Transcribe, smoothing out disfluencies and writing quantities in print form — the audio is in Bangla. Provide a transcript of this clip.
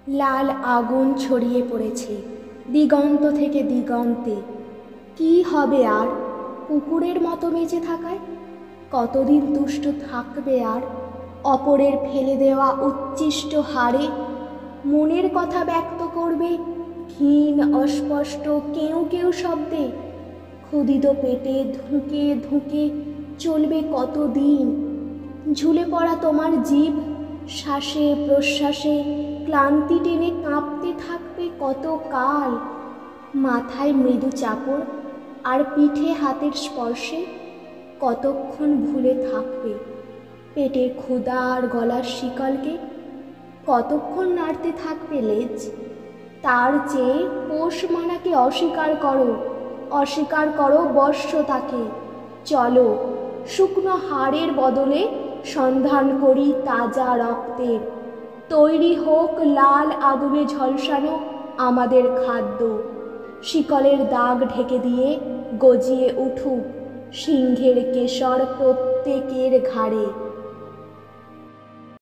লাল আগুন ছড়িয়ে পড়েছে দিগন্ত থেকে দিগন্তে। কি হবে আর কুকুরের মতো বেঁচে থাকায়? কতদিন তুষ্ট থাকবে আর অপরের ফেলে দেওয়া উচ্ছিষ্ট হাড়ে? মনের কথা ব্যক্ত করবে ক্ষীণ অস্পষ্ট কেউ কেউ শব্দে। ক্ষুধিত পেটে ধুঁকে ধুঁকে চলবে কতদিন? ঝুলে পড়া তোমার জীব শ্বাসে প্রশ্বাসে ক্লান্তি টেনে কাঁপতে থাকবে কত কাল? মাথায় মৃদু চাপড় আর পিঠে হাতের স্পর্শে কতক্ষণ ভুলে থাকবে পেটের ক্ষুধা আর গলার শিকলকে? কতক্ষণ নাড়তে থাকবে লেজ? তার চেয়ে পোষ মানাকে অস্বীকার করো বর্ষতাকে। চলো শুকনো হাড়ের বদলে সন্ধান করি তাজা রক্তের। তৈরি হোক লাল আগুনে ঝলসানো আমাদের খাদ্য। শিকলের দাগ ঢেকে দিয়ে গজিয়ে উঠুক সিংহের কেশর প্রত্যেকের ঘাড়ে।